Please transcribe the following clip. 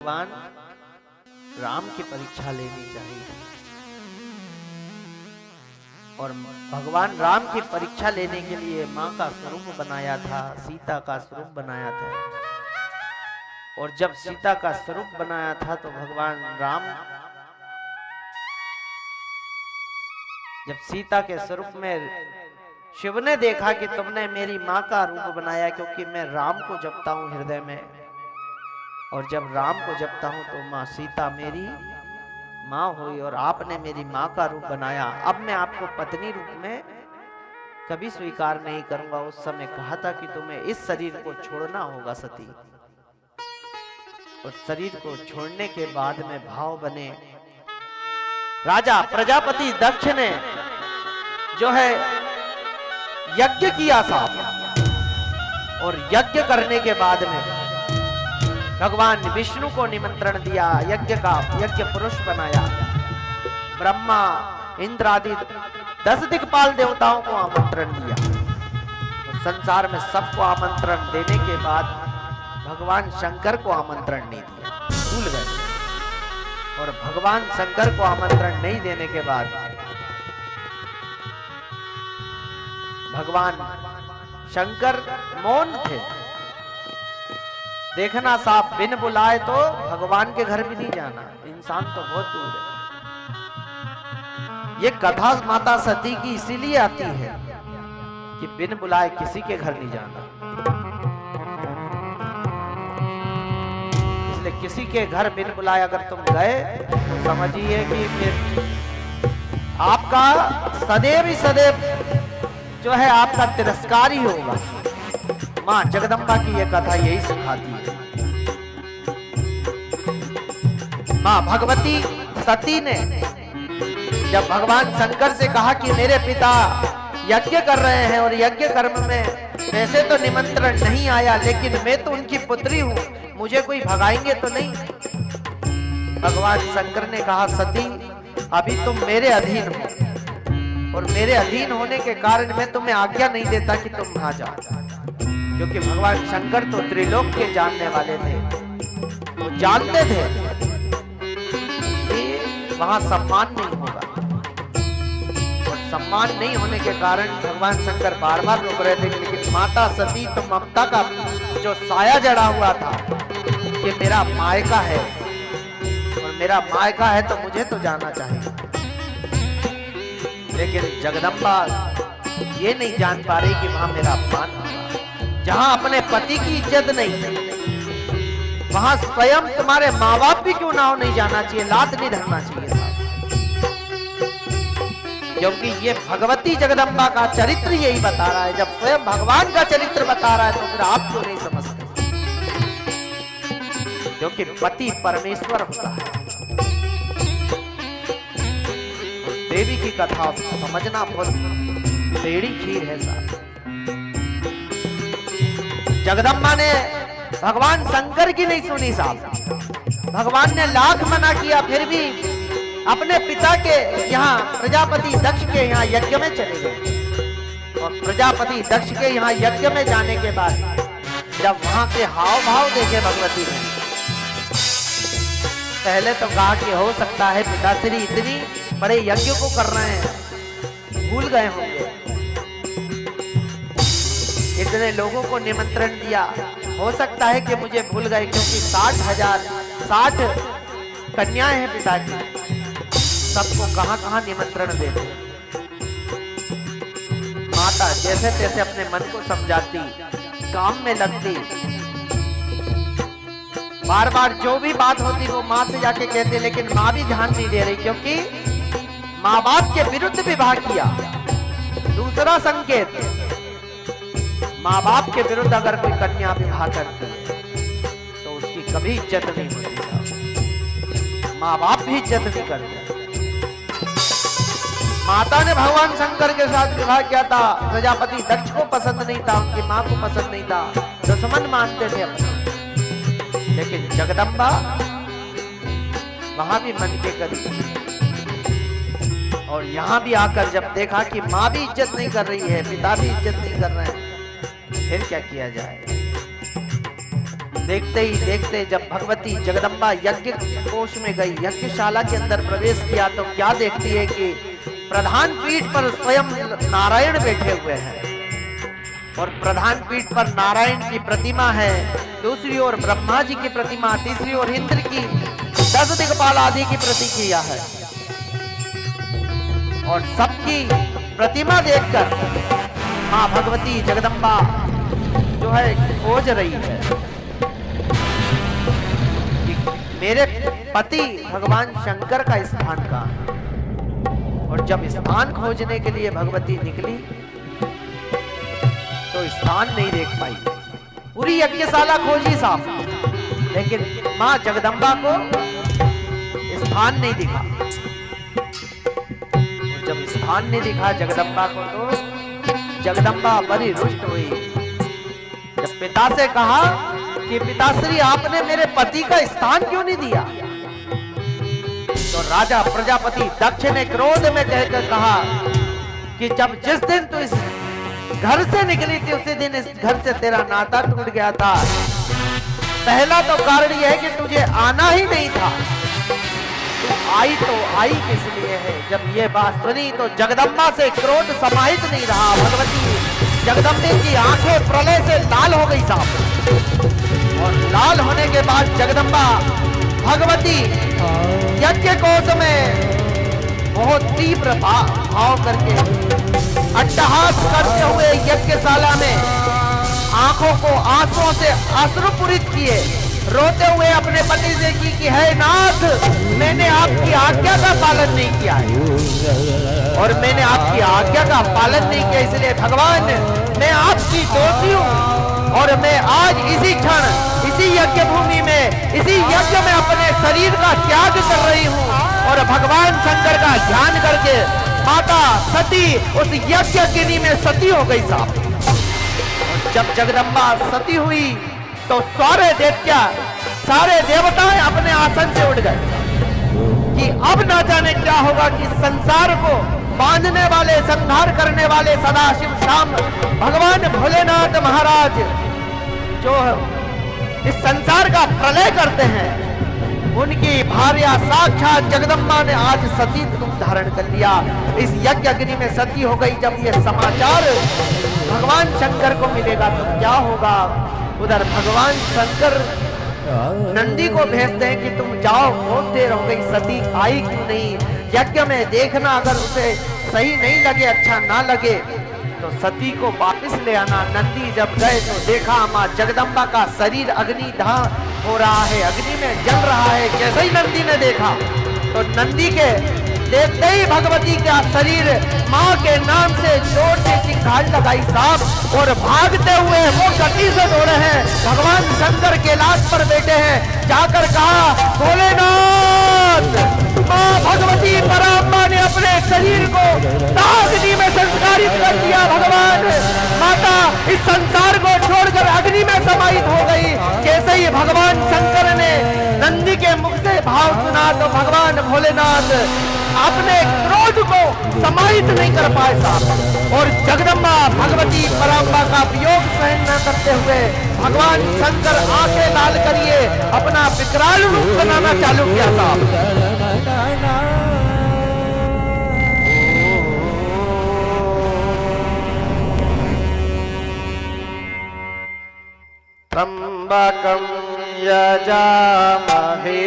भगवान राम की परीक्षा लेनी चाहिए और भगवान राम की परीक्षा लेने के लिए माँ का स्वरूप बनाया था, सीता का स्वरूप बनाया था। और जब सीता का स्वरूप बनाया था तो भगवान राम जब सीता के स्वरूप में शिव ने देखा कि तुमने मेरी माँ का रूप बनाया, क्योंकि मैं राम को जपता हूँ हृदय में, और जब राम को जपता हूं तो माँ सीता मेरी माँ हुई और आपने मेरी माँ का रूप बनाया। अब मैं आपको पत्नी रूप में कभी स्वीकार नहीं करूंगा। उस समय कहा था कि तुम्हें इस शरीर को छोड़ना होगा सती, और शरीर को छोड़ने के बाद में भाव बने। राजा प्रजापति दक्ष ने जो है यज्ञ किया था, और यज्ञ करने के बाद में भगवान विष्णु को निमंत्रण दिया, यज्ञ पुरुष बनाया। ब्रह्मा इंद्र आदि 10 दिक्पाल देवताओं को आमंत्रण दिया। तो संसार में सबको आमंत्रण देने के बाद भगवान शंकर को आमंत्रण नहीं दिया, भूल गए। और भगवान शंकर को आमंत्रण नहीं देने के बाद भगवान शंकर मौन थे। देखना साहब, बिन बुलाए तो भगवान के घर भी नहीं जाना, इंसान तो बहुत दूर है। ये कथा माता सती की इसीलिए आती है कि बिन बुलाए किसी के घर नहीं जाना। इसलिए किसी के घर बिन बुलाए अगर तुम गए तो समझिए कि फिर आपका सदैव ही सदैव जो है आपका तिरस्कार ही होगा। माँ जगदम्बा की यह कथा यही सिखाती है। माँ भगवती सती ने जब भगवान शंकर से कहा कि मेरे पिता यज्ञ कर रहे हैं और यज्ञ कर्म में वैसे तो निमंत्रण नहीं आया, लेकिन मैं तो उनकी पुत्री हूँ, मुझे कोई भगाएंगे तो नहीं। भगवान शंकर ने कहा सती अभी तुम मेरे अधीन हो, और मेरे अधीन होने के कारण मैं तुम्हें आज्ञा नहीं देता कि तुम वहां जाओ। क्योंकि भगवान शंकर तो त्रिलोक के जानने वाले थे, वो जानते थे कि वहां सम्मान नहीं होगा, और सम्मान नहीं होने के कारण भगवान शंकर बार बार रोक रहे थे। लेकिन माता सती तो ममता का जो साया जड़ा हुआ था कि मेरा मायका है, और मेरा मायका है तो मुझे तो जाना चाहिए। लेकिन जगदम्बा ये नहीं जान पा रही कि वहां मेरा अपमान होगा। जहां अपने पति की इज्जत नहीं, वहां स्वयं तुम्हारे माँ बाप भी क्यों ना हो नहीं जाना चाहिए, लात नहीं धरना चाहिए। क्योंकि ये भगवती जगदम्बा का चरित्र यही बता रहा है। जब स्वयं भगवान का चरित्र बता रहा है तो फिर आप क्यों नहीं समझते? क्योंकि पति परमेश्वर होता है। देवी की कथा समझना बहुत टेढ़ी खीर है साहब। जगदम्बा ने भगवान शंकर की नहीं सुनी साहब। भगवान ने लाख मना किया, फिर भी अपने पिता के यहाँ प्रजापति दक्ष के यहाँ यज्ञ में चले गए। और प्रजापति दक्ष के यहाँ यज्ञ में जाने के बाद जब वहां के हाव भाव देखे भगवती ने, पहले तो कहा कि हो सकता है पिताश्री इतनी बड़े यज्ञ को कर रहे हैं, भूल गए होंगे। इतने लोगों को निमंत्रण दिया, हो सकता है कि मुझे भूल गए, क्योंकि 60 कन्याएं हैं पिताजी, सबको कहां निमंत्रण देते। माता जैसे तैसे अपने मन को समझाती, काम में लगती, बार बार जो भी बात होती वो माँ से जाके कहते, लेकिन माँ भी ध्यान नहीं दे रही, क्योंकि माँ बाप के विरुद्ध विवाह किया। दूसरा संकेत, माँ बाप के विरुद्ध अगर कोई कन्या विवाह करती है तो उसकी कभी इज्जत नहीं होती। माँ बाप भी इज्जत नहीं करते। माता ने भगवान शंकर के साथ विवाह किया था, प्रजापति दक्ष को पसंद नहीं था, उनकी माँ को पसंद नहीं था, दुश्मन मानते थे अपना। लेकिन जगदम्बा वहां भी मन के करीब, और यहां भी आकर जब देखा कि माँ भी इज्जत नहीं कर रही है, पिता भी इज्जत नहीं कर रहे हैं, फिर क्या किया जाए। देखते ही देखते जब भगवती जगदम्बा यज्ञ कोष में गई, यज्ञशाला के अंदर प्रवेश किया, तो क्या देखती है कि प्रधान पीठ पर स्वयं नारायण बैठे हुए हैं और प्रधान पीठ पर नारायण की प्रतिमा है, दूसरी ओर ब्रह्मा जी की प्रतिमा, तीसरी ओर इंद्र की, 10 दिक्पाल आदि की प्रतिक्रिया है। और सबकी प्रतिमा देखकर मां भगवती जगदम्बा जो है खोज रही है कि मेरे पति भगवान शंकर का स्थान कहाँ है। और जब स्थान खोजने के लिए भगवती निकली तो स्थान नहीं देख पाई, पूरी यज्ञशाला खोजी साफ, लेकिन मां जगदम्बा को स्थान नहीं दिखा। और जब स्थान नहीं दिखा जगदम्बा को तो जगदम्बा बड़ी रुष्ट हुई। जब पिता से कहा कि पिताश्री आपने मेरे पति का स्थान क्यों नहीं दिया, तो राजा प्रजापति दक्ष ने क्रोध में कहकर कहा कि जब जिस दिन तू इस घर से निकली थी उसी दिन इस घर से तेरा नाता टूट गया था। पहला तो कारण यह है कि तुझे आना ही नहीं था, तू आई तो आई किस लिए है। जब ये बात सुनी तो जगदम्बा से क्रोध समाहित नहीं रहा। भगवती जगदम्बे की आंखें प्रलय से लाल हो गई साहब, और लाल होने के बाद जगदम्बा भगवती यज्ञ कोष में बहुत तीव्र भाव करके अट्टहास करते हुए यज्ञशाला में आंखों को आंसुओं से अश्रुपूरित किए, रोते हुए अपने पति से की कि हे नाथ, मैंने आपकी आज्ञा का पालन नहीं किया है और मैंने आपकी आज्ञा का पालन नहीं किया, इसलिए भगवान मैं आपकी दोषी हूँ और मैं आज इसी क्षण इसी यज्ञ भूमि में इसी यज्ञ में अपने शरीर का त्याग कर रही हूँ। और भगवान शंकर का ध्यान करके माता सती उस यज्ञ अग्नि में सती हो गई साहब। और जब जगदम्बा सती हुई तो सारे देवताएं अपने आसन से उठ गए कि अब ना जाने क्या होगा कि संसार को बांधने वाले, संहार करने वाले सदाशिव शाम भगवान भोलेनाथ महाराज जो इस संसार का प्रलय करते हैं, उनकी भार्या साक्षात जगदम्बा ने आज सती रूप धारण कर लिया, इस यज्ञ अग्नि में सती हो गई। जब ये समाचार भगवान शंकर को मिलेगा तो क्या होगा। उधर भगवान शंकर नंदी को भेजते हैं कि तुम जाओ, बहुत देर हो गई, सती आई क्यों नहीं, यज्ञ में देखना, अगर उसे सही नहीं लगे, अच्छा ना लगे तो सती को वापस ले आना। नंदी जब गए तो देखा मां जगदम्बा का शरीर अग्नि दाह हो रहा है, अग्नि में जल रहा है। जैसे ही नंदी ने देखा तो नंदी के देखते ही भगवती का शरीर मां के नाम से जोर से चिंगारी लगाई साहब, और भागते हुए वो गति से दौड़े हैं, भगवान शंकर के लाश पर बैठे हैं। जाकर कहा भोलेनाथ, मां भगवती पराम्बा ने अपने शरीर को अग्नि में संस्कारित कर दिया। भगवान माता इस संसार को छोड़कर अग्नि में समाहित हो गई। जैसे ही भगवान शंकर ने नंदी के मुख से भाव सुना तो भगवान भोलेनाथ अपने क्रोध को समाहित नहीं कर पाए साहब, और जगदम्बा भगवती पराम्बा का वियोग सहन न करते हुए भगवान शंकर आंखें लाल करिए अपना विकराल रूप बनाना चालू किया साहब। त्र्यंबकं यजामहे